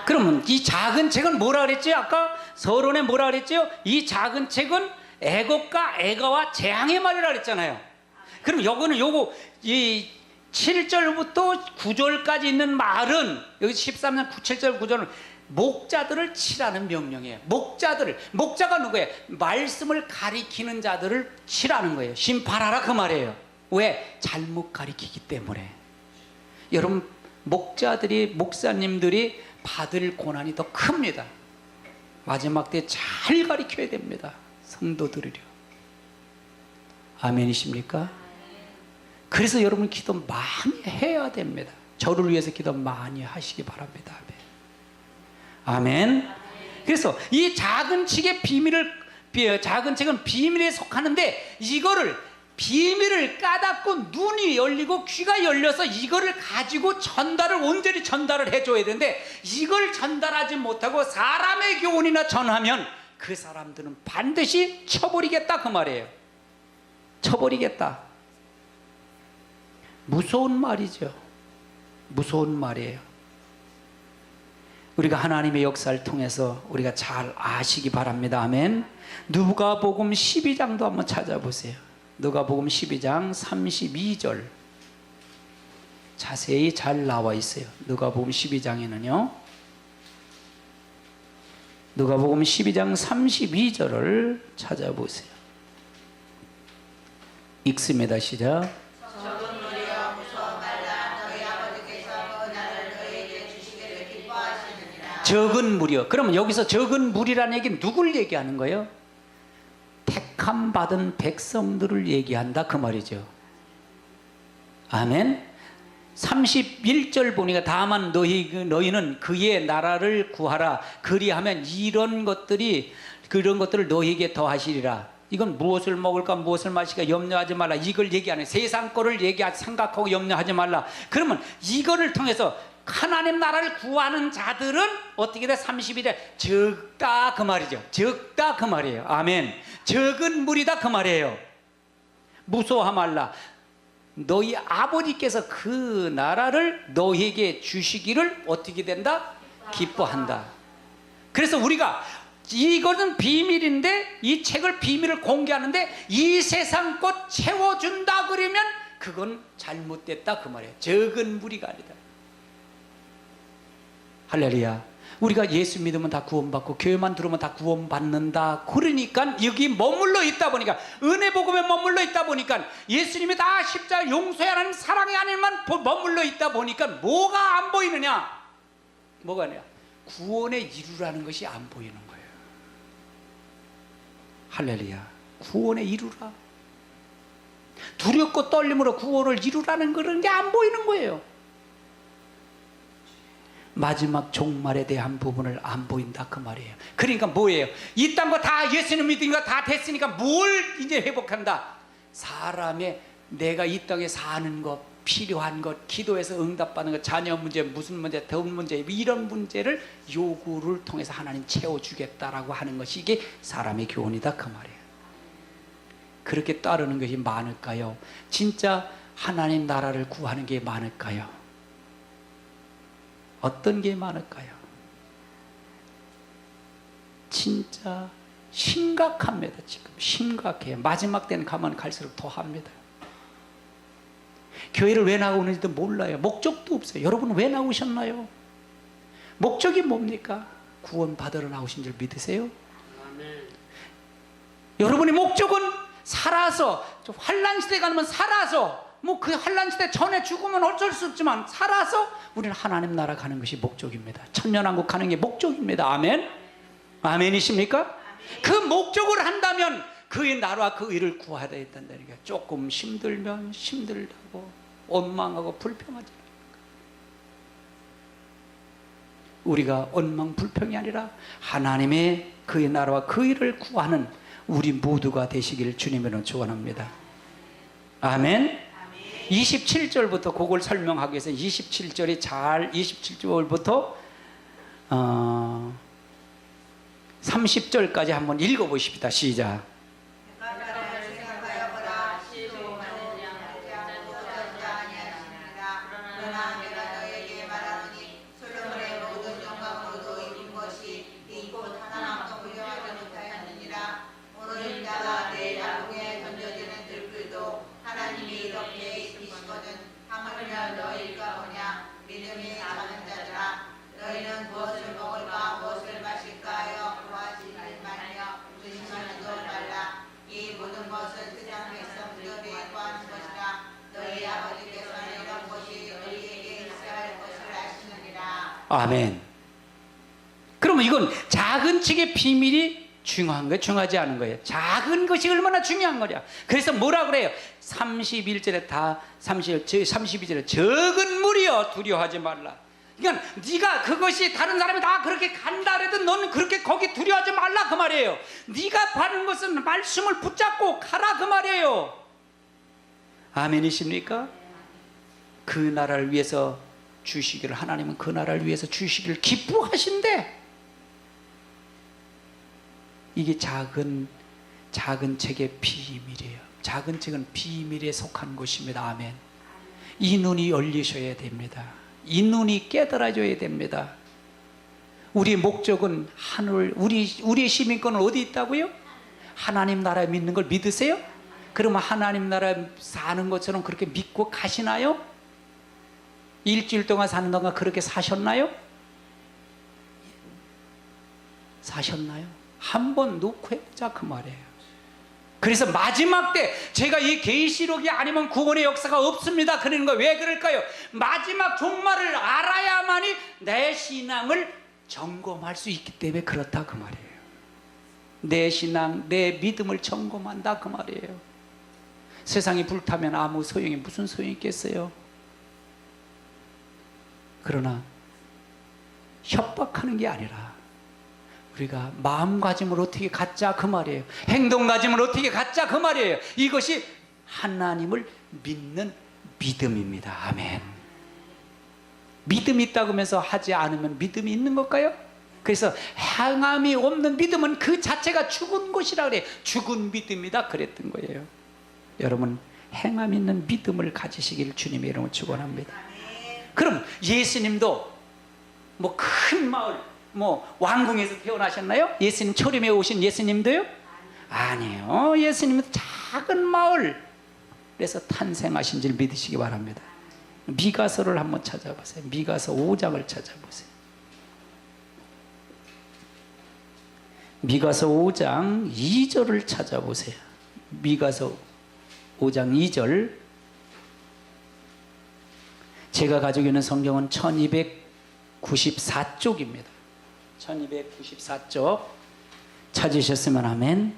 Speaker 1: 그러면 이 작은 책은 뭐라 그랬죠? 아까 서론에 뭐라 그랬죠? 이 작은 책은 애곡과 애가와 재앙의 말이라 그랬잖아요. 그럼 요거 이 7절부터 9절까지 있는 말은 여기 13년 7절 9절은 목자들을 치라는 명령이에요. 목자가 누구예요? 말씀을 가리키는 자들을 치라는 거예요. 심판하라 그 말이에요. 왜? 잘못 가리키기 때문에. 여러분 목사님들이 받을 고난이 더 큽니다. 마지막 때 잘 가리켜야 됩니다. 성도들이요. 아멘이십니까? 그래서 여러분 기도 많이 해야 됩니다. 저를 위해서 기도 많이 하시기 바랍니다. 아멘. 그래서 이 작은 책은 비밀에 속하는데 이거를 비밀을 까닫고 눈이 열리고 귀가 열려서 이거를 가지고 온전히 전달을 해줘야 되는데 이걸 전달하지 못하고 사람의 교훈이나 전하면 그 사람들은 반드시 쳐버리겠다 그 말이에요. 쳐버리겠다. 무서운 말이죠. 무서운 말이에요. 우리가 하나님의 역사를 통해서 우리가 잘 아시기 바랍니다. 아멘. 누가복음 12장도 한번 찾아보세요. 누가복음 12장 32절 자세히 잘 나와 있어요. 누가복음 12장에는요. 누가복음 12장 32절을 찾아보세요. 읽습니다. 시작.
Speaker 3: 적은 무리여 무서워 말라. 너희 아버지께서 그 나를 너희에게 주시기를 기뻐하시느니라.
Speaker 1: 적은 무리요. 그러면 여기서 적은 무리라는 얘기는 누굴 얘기하는 거예요? 택함 받은 백성들을 얘기한다 그 말이죠. 아멘. 31절 보니까 다만 너희는 그의 나라를 구하라. 그리하면 그런 것들을 너희에게 더하시리라. 이건 무엇을 먹을까 무엇을 마실까 염려하지 말라. 이걸 얘기하는 세상 거를 생각하고 염려하지 말라. 그러면 이거를 통해서 하나님 나라를 구하는 자들은 어떻게 돼? 31절 적다 그 말이죠. 적다 그 말이에요. 아멘. 적은 무리다 그 말이에요. 무서워하지 말라. 너희 아버지께서 그 나라를 너희에게 주시기를 어떻게 된다? 기뻐한다. 그래서 우리가 이거는 비밀인데 이 책을 비밀을 공개하는데 이 세상 것 채워준다 그러면 그건 잘못됐다 그 말이에요. 적은 무리가 아니다. 할렐루야. 우리가 예수 믿으면 다 구원받고 교회만 들어오면 다 구원받는다. 그러니까 여기 머물러 있다 보니까 은혜 복음에 머물러 있다 보니까 예수님이 다 십자가 용서의 하나님 사랑의 하나님만 머물러 있다 보니까 뭐가 안 보이느냐? 뭐가 아니야? 구원의 이루라는 것이 안 보이는 거예요. 할렐루야. 구원의 이루라. 두렵고 떨림으로 구원을 이루라는 그런 게 안 보이는 거예요. 마지막 종말에 대한 부분을 안 보인다 그 말이에요. 그러니까 뭐예요? 이딴 거 다 예수님 믿으니까 다 됐으니까 뭘 이제 회복한다? 사람의 내가 이 땅에 사는 것, 필요한 것, 기도해서 응답받는 것, 자녀 문제, 무슨 문제, 돈 문제, 이런 문제를 요구를 통해서 하나님 채워주겠다라고 하는 것이 이게 사람의 교훈이다 그 말이에요. 그렇게 따르는 것이 많을까요? 진짜 하나님 나라를 구하는 게 많을까요? 어떤 게 많을까요? 진짜 심각합니다. 지금 심각해요. 마지막 때는 가면 갈수록 더 합니다. 교회를 왜 나오는지도 몰라요. 목적도 없어요. 여러분 왜 나오셨나요? 목적이 뭡니까? 구원 받으러 나오신 줄 믿으세요?
Speaker 2: 아멘.
Speaker 1: 여러분의 목적은 살아서 환난 시대 가면 살아서 뭐 그 환난 시대 전에 죽으면 어쩔 수 없지만 살아서 우리는 하나님 나라 가는 것이 목적입니다. 천년왕국 가는 게 목적입니다. 아멘. 아멘이십니까? 그 목적을 한다면 그의 나라와 그 의를 구해야 된다는 게 조금 힘들면 힘들다고 원망하고 불평하지. 우리가 원망 불평이 아니라 하나님의 그의 나라와 그 의를 구하는 우리 모두가 되시기를 주님으로 축원합니다. 아멘. 27절부터 그걸 설명하기 위해서 27절부터 30절까지 한번 읽어보십시다. 시작.
Speaker 3: 나라를 생각하여 보라. 그러나 내가 너에게 말하노니 솔로몬의 모든 영광으로도 이룬 것이 이곳 하나만큼 부정하지 못하였느니라. 오늘 이따가 내 양궁에 던져지는 들불도 하나님이 덮에 입히시거든. 하물며 너희가 보냐 믿음이 작은 자들아 너희는 무엇을 먹을까 무엇을 마실까 하여 구하지 말며 의심하지도 말라. 이 모든 것은 세상 백성들에게 구하는 것이라. 너희 아버지께서는 이런 것이 너희에게 있어야 할 것을 아시느니라.
Speaker 1: 아멘. 그러면 이건 작은 책의 비밀이 중요한 거예요? 중요하지 않은 거예요? 작은 것이 얼마나 중요한 거냐? 그래서 뭐라 그래요? 31절에 32절에 적은 무리여 두려워하지 말라. 그러니까 네가 그것이 다른 사람이 다 그렇게 간다 그래도 너는 그렇게 거기 두려워하지 말라 그 말이에요. 네가 받는 것은 말씀을 붙잡고 가라 그 말이에요. 아멘이십니까? 그 나라를 위해서 주시기를 하나님은 그 나라를 위해서 주시기를 기뻐하신대. 이게 작은 책의 비밀이에요. 작은 책은 비밀에 속한 것입니다. 아멘. 이 눈이 열리셔야 됩니다. 이 눈이 깨달아져야 됩니다. 우리의 목적은 하늘, 우리의 시민권은 어디 있다고요? 하나님 나라에 믿는 걸 믿으세요? 그러면 하나님 나라 사는 것처럼 그렇게 믿고 가시나요? 일주일 동안 사는 동안 그렇게 사셨나요? 사셨나요? 한번 놓고 해보자 그 말이에요. 그래서 마지막 때 제가 이 계시록이 아니면 구원의 역사가 없습니다 그러는 거 왜 그럴까요? 마지막 종말을 알아야만이 내 신앙을 점검할 수 있기 때문에 그렇다 그 말이에요. 내 신앙, 내 믿음을 점검한다 그 말이에요. 세상이 불타면 아무 소용이 무슨 소용이 있겠어요? 그러나 협박하는 게 아니라 우리가 마음가짐을 어떻게 갖자 그 말이에요. 행동가짐을 어떻게 갖자 그 말이에요. 이것이 하나님을 믿는 믿음입니다. 아멘. 믿음이 있다고 하면서 하지 않으면 믿음이 있는 걸까요? 그래서 행함이 없는 믿음은 그 자체가 죽은 것이라 그래요. 죽은 믿음이다 그랬던 거예요. 여러분 행함 있는 믿음을 가지시길 주님의 이름으로 축원합니다. 그럼 예수님도 뭐 큰 마을 왕궁에서 태어나셨나요? 예수님 초림에 오신 예수님도요? 아니에요. 예수님은 작은 마을에서 탄생하신 줄 믿으시기 바랍니다. 미가서를 한번 찾아보세요. 미가서 5장을 찾아보세요. 미가서 5장 2절을 찾아보세요. 미가서 5장 2절. 제가 가지고 있는 성경은 1294쪽입니다. 1294쪽 찾으셨으면 아멘.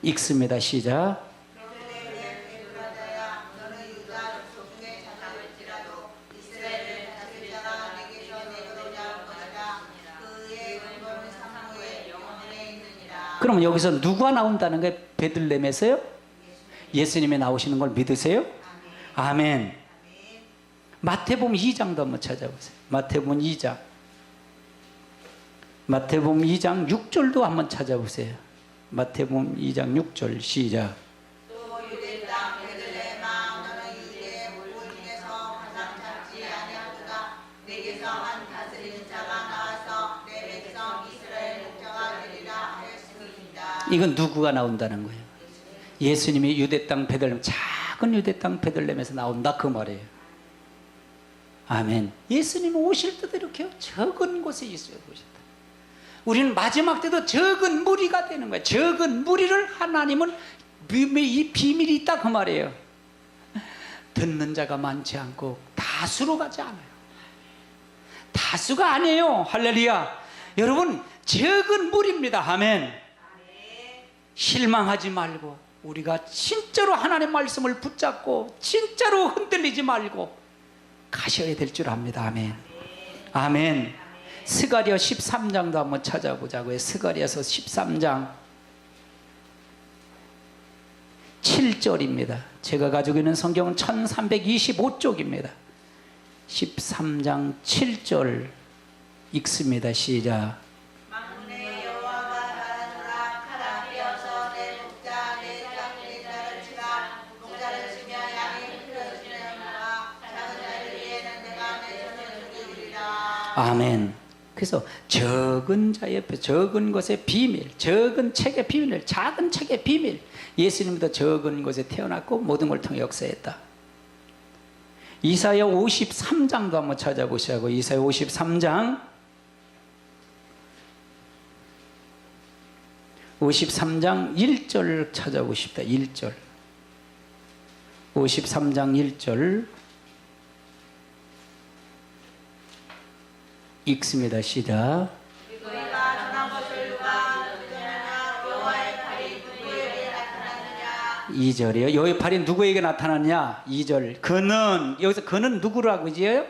Speaker 1: 읽습니다. 시작. 그러면 여기서 누가 나온다는 거예요? 베들레헴에서요? 예수님이 나오시는 걸 믿으세요? 아멘. 마태복음 2장도 한번 찾아보세요. 마태복음 2장. 마태복음 2장 6절도 한번 찾아보세요. 마태복음 2장 6절 시작.
Speaker 3: 또 유대 땅 베들레헴아 너는 유대 물고 중에서 가장 작지 아니하도다. 내게서 한 다스리는 자가 나와서 내 백성 이스라엘 목자가 되리라 하였습니다.
Speaker 1: 이건 누구가 나온다는 거예요? 예수님이 유대 땅 베들레헴, 작은 유대 땅 베들레헴에서 나온다 그 말이에요. 아멘. 예수님 오실 때도 이렇게 적은 곳에 있어야 오셨다. 우리는 마지막 때도 적은 무리가 되는 거예요. 적은 무리를 하나님은 이 비밀이 있다 그 말이에요. 듣는 자가 많지 않고 다수로 가지 않아요. 다수가 아니에요. 할렐루야. 여러분 적은 무리입니다. 아멘. 실망하지 말고 우리가 진짜로 하나님의 말씀을 붙잡고 진짜로 흔들리지 말고 가셔야 될 줄 압니다. 아멘. 아멘. 스가랴 13장도 한번 찾아보자고요. 스가랴서 13장 7절입니다. 제가 가지고 있는 성경은 1325쪽입니다. 13장 7절 읽습니다. 시작.
Speaker 3: 만군의 여호와가 말하노라. 칼아 베어서 내 목자 내 자를 치라. 목자를 치며 양이 흩어지느니라. 작은 자를 위해는 내가 내 손을 죽이리라.
Speaker 1: 아멘. 그래서 적은 자 옆에 적은 것의 비밀, 적은 책의 비밀, 작은 책의 비밀. 예수님도 적은 곳에 태어났고 모든 걸 통해 역사했다. 이사야 53장도 한번 찾아보시라고. 이사야 53장 1절 찾아보십시다. 1절 53장 1절 읽습니다. 시작.
Speaker 3: 너희가 전한 것을 누가 믿으느냐. 여호와의 팔이 누구에게 나타났느냐.
Speaker 1: 2절이요. 여호와의 팔이 누구에게 나타났냐? 2절. 그는, 여기서 그는 누구라고 지어요?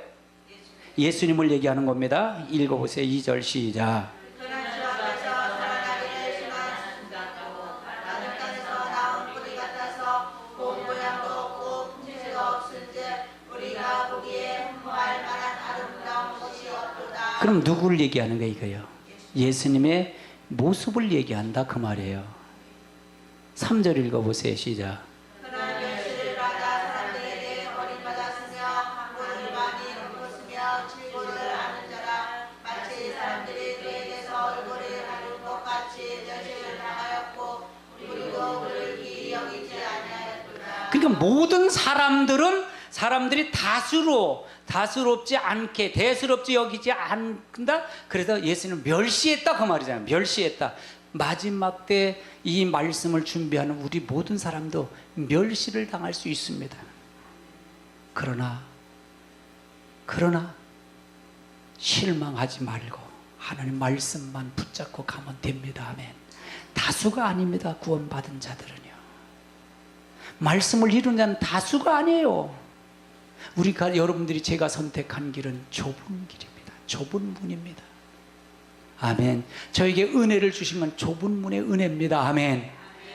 Speaker 1: 예수님을 얘기하는 겁니다. 읽어보세요. 2절 시작.
Speaker 3: 그는 주 앞에서 살아나기를 심하고 나는 땅에서 나온 뿌리 같아서 본 모양도 없고 품새도 없은즉 우리가 보기에 흠모할 만한 아름다운 것이 없도다.
Speaker 1: 그럼 누구를 얘기하는 거예요? 이거요. 예수님의 모습을 얘기한다 그 말이에요. 3절 읽어보세요. 시작.
Speaker 3: 그는 멸시를 받아 사람들에게 버림받았으며 한국을 많이 넘었으며 질고를 아는 자라. 마치 사람들이 그에게서 얼굴을 가린 것 같이 멸시를 당하였고 우리도 그를 기이 여기지 아니하였다.
Speaker 1: 그러니까 모든 사람들이 다수롭지 않게 대수롭지 여기지 않는다. 그래서 예수는 멸시했다 그 말이잖아요. 멸시했다. 마지막 때 이 말씀을 준비하는 우리 모든 사람도 멸시를 당할 수 있습니다. 그러나 실망하지 말고 하나님 말씀만 붙잡고 가면 됩니다. 아멘. 다수가 아닙니다. 구원받은 자들은요. 말씀을 이루는 자는 다수가 아니에요. 여러분들이 제가 선택한 길은 좁은 길입니다. 좁은 문입니다. 아멘. 저에게 은혜를 주신 건 좁은 문의 은혜입니다. 아멘.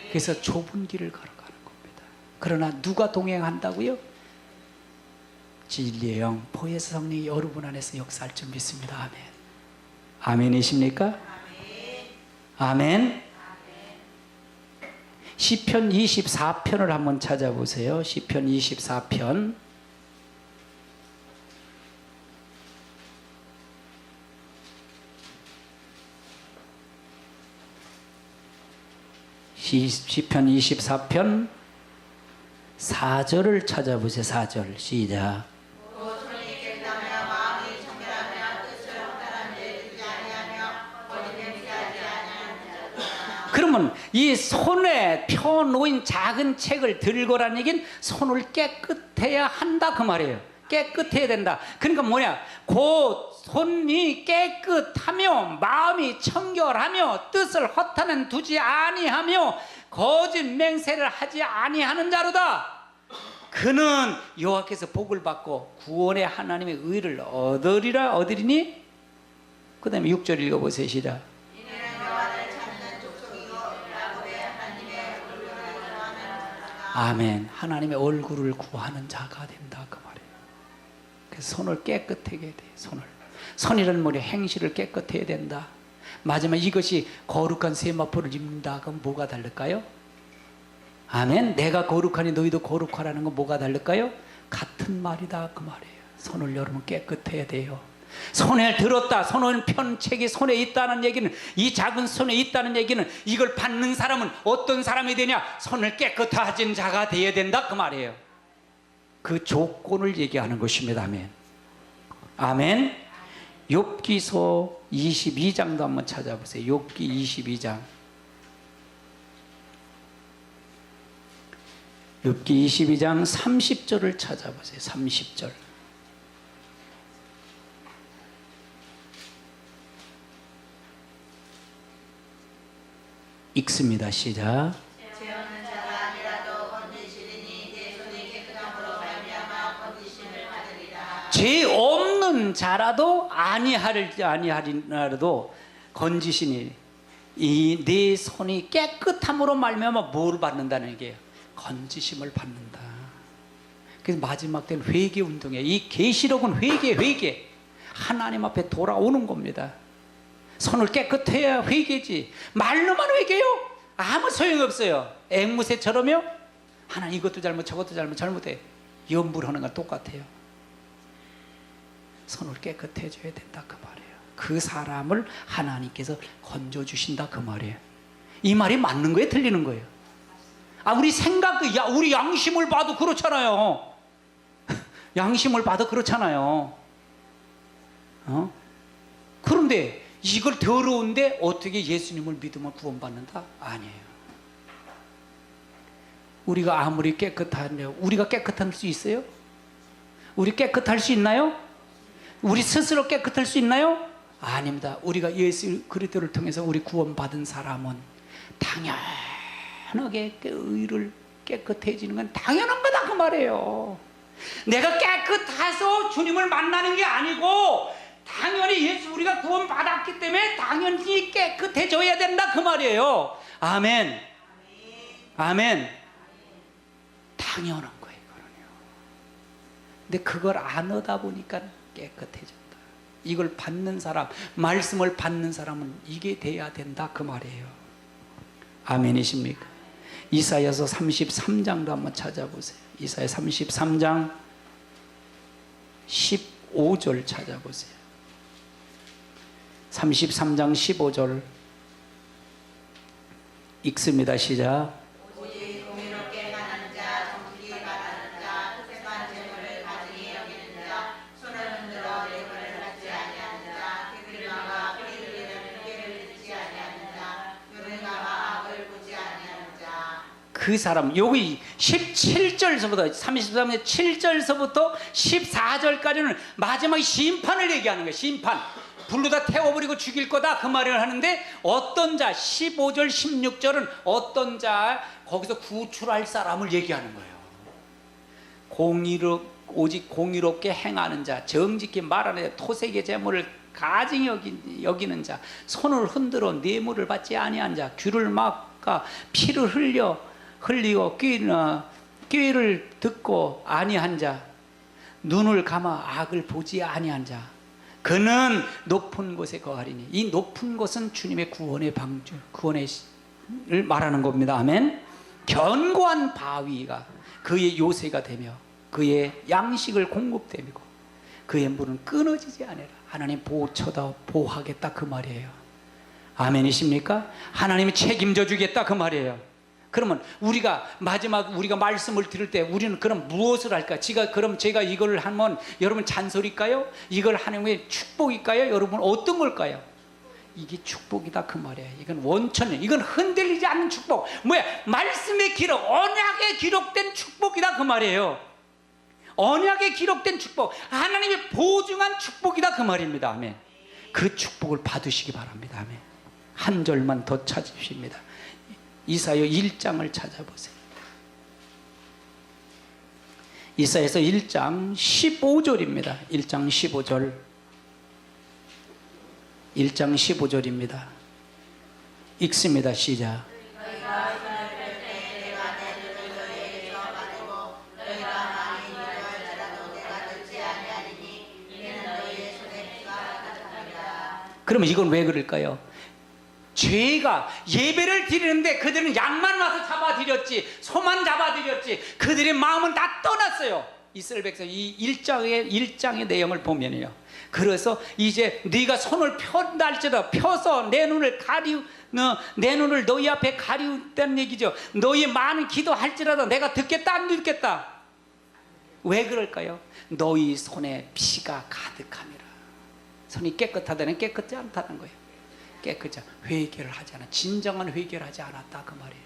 Speaker 1: 그래서 좁은 길을 걸어가는 겁니다. 그러나 누가 동행한다고요? 진리의 영, 보혜사 성령이 여러분 안에서 역사할 줄 믿습니다. 아멘. 아멘이십니까? 아멘. 시편 24편을 한번 찾아보세요. 시편 24편. 시편 24편 4절을 찾아보세요. 4절 시작. 그러면 이 손에 펴놓인 작은 책을 들고라는 얘기는 손을 깨끗해야 한다 그 말이에요. 깨끗해야 된다. 그러니까 뭐냐, 그 손이 깨끗하며 마음이 청결하며 뜻을 허탄은 두지 아니하며 거짓 맹세를 하지 아니하는 자로다. 그는 여호와께서 복을 받고 구원의 하나님의 의를 얻으리니. 그 다음에 6절 읽어보세요. 시작. 아멘. 하나님의 얼굴을 구하는 자가 된다 그 말이에요. 그래서 손을 깨끗하게 돼. 손이라는 머리 행실을 깨끗해야 된다. 마지막 이것이 거룩한 세마포를 입는다. 그럼 뭐가 다를까요? 아멘. 내가 거룩하니 너희도 거룩하라는 건 뭐가 다를까요? 같은 말이다 그 말이에요. 손을 여러분 깨끗해야 돼요. 손에 들었다, 손을 편 책이 손에 있다는 얘기는, 이 작은 손에 있다는 얘기는 이걸 받는 사람은 어떤 사람이 되냐? 손을 깨끗하진 자가 되어야 된다 그 말이에요. 그 조건을 얘기하는 것입니다. 아멘. 아멘. 욥기서 22장도 한번 찾아보세요. 욥기 22장. 욥기 22장 30절을 찾아보세요. 30절. 읽습니다. 시작. 죄 없는 자라도 아니하리라도 건지시니 이 네 손이 깨끗함으로 말미암아 뭘 받는다는 얘기예요? 건지심을 받는다. 그래서 마지막 때는 회개 운동이에요. 이 계시록은 회개 하나님 앞에 돌아오는 겁니다. 손을 깨끗해야 회개지. 말로만 회개요? 아무 소용이 없어요. 앵무새처럼요? 하나님 이것도 잘못 저것도 잘못해. 염불하는 건 똑같아요. 손을 깨끗해져야 된다 그 말이에요. 그 사람을 하나님께서 건져주신다 그 말이에요. 이 말이 맞는 거예요? 틀리는 거예요? 우리 생각, 우리 양심을 봐도 그렇잖아요. 양심을 봐도 그렇잖아요. 그런데 이걸 더러운데 어떻게 예수님을 믿으면 구원받는다? 아니에요. 우리가 아무리 깨끗하냐, 우리가 깨끗할 수 있어요? 우리 깨끗할 수 있나요? 우리 스스로 깨끗할 수 있나요? 아닙니다. 우리가 예수 그리스도를 통해서 우리 구원받은 사람은 당연하게 의를 깨끗해지는 건 당연한 거다 그 말이에요. 내가 깨끗해서 주님을 만나는 게 아니고 당연히 우리가 구원받았기 때문에 당연히 깨끗해져야 된다 그 말이에요. 아멘. 아멘. 당연한 거예요. 근데 그걸 안 하다 보니까 깨끗해졌다. 이걸 받는 사람, 말씀을 받는 사람은 이게 돼야 된다 그 말이에요. 아멘이십니까? 이사야서 33장도 한번 찾아보세요. 이사야 33장 15절 찾아보세요. 33장 15절 읽습니다. 시작.
Speaker 3: 오직 공의롭게 가는 자, 정직히
Speaker 1: 그 사람 여기 17절서부터 33절 7절서부터 14절까지는 마지막 심판을 얘기하는 거예요. 심판. 불로다 태워버리고 죽일 거다 그 말을 하는데 어떤 자 15절 16절은 어떤 자 거기서 구출할 사람을 얘기하는 거예요. 오직 공의롭게 행하는 자, 정직히 말하는 자, 토색의 재물을 가증히 여기는 자, 손을 흔들어 뇌물을 받지 아니한 자, 귀를 막아 피를 흘리고 꾀를 듣고 아니한 자, 눈을 감아 악을 보지 아니한 자, 그는 높은 곳에 거하리니. 이 높은 곳은 주님의 구원의 방주, 구원을 말하는 겁니다. 아멘. 견고한 바위가 그의 요새가 되며 그의 양식을 공급되고 그의 물은 끊어지지 않으라. 하나님 보호처다 보호하겠다 그 말이에요. 아멘이십니까? 하나님이 책임져 주겠다 그 말이에요. 그러면 우리가 마지막 우리가 말씀을 들을 때 우리는 그럼 무엇을 할까? 그럼 제가 이걸 하면 여러분 잔소리일까요? 이걸 하나님의 축복일까요? 여러분 어떤 걸까요? 이게 축복이다 그 말이에요. 이건 원천이에요. 이건 흔들리지 않는 축복. 뭐야? 말씀의 기록, 언약에 기록된 축복이다 그 말이에요. 언약에 기록된 축복, 하나님의 보증한 축복이다 그 말입니다. 아멘. 그 축복을 받으시기 바랍니다. 아멘. 한 절만 더 찾으십니다. 이사야 1장을 찾아보세요. 이사야서 1장 15절입니다. 1장 15절. 1장 15절입니다. 읽습니다. 시작. 그러면 이건 왜 그럴까요? 죄가 예배를 드리는데 그들은 양만 와서 잡아드렸지, 소만 잡아드렸지, 그들의 마음은 다 떠났어요. 이스라엘 백성 이 1장의 내용을 보면요. 그래서 이제 네가 손을 펴날지라 펴서 내 눈을 너희 앞에 가리우다는 얘기죠. 너희 많은 기도할지라도 내가 듣겠다 안 듣겠다. 왜 그럴까요? 너희 손에 피가 가득함이라. 손이 깨끗하다는 깨끗지 않다는 거예요. 깨끗이 회개를 하지 않아, 진정한 회개를 하지 않았다 그 말이에요.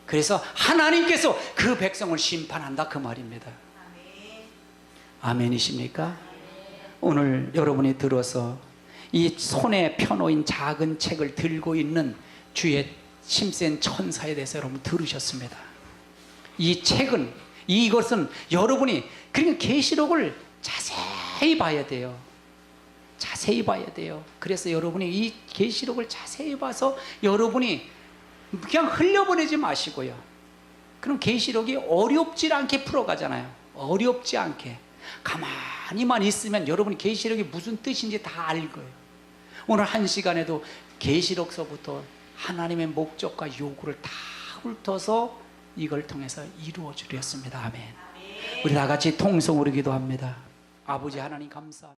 Speaker 1: 그래서 하나님께서 그 백성을 심판한다 그 말입니다. 아멘이십니까? 오늘 여러분이 들어서 이 손에 펴놓인 작은 책을 들고 있는 주의 힘센 천사에 대해서 여러분 들으셨습니다. 이 책은, 이것은 여러분이 그러니까 계시록을 자세히 봐야 돼요. 자세히 봐야 돼요. 그래서 여러분이 이 계시록을 자세히 봐서 여러분이 그냥 흘려보내지 마시고요. 그럼 계시록이 어렵지 않게 풀어가잖아요. 어렵지 않게 가만히만 있으면 여러분이 계시록이 무슨 뜻인지 다 알 거예요. 오늘 한 시간에도 계시록서부터 하나님의 목적과 요구를 다 훑어서 이걸 통해서 이루어 주렸습니다. 아멘. 우리 다 같이 통성으로 기도합니다. 아버지 하나님 감사합니다.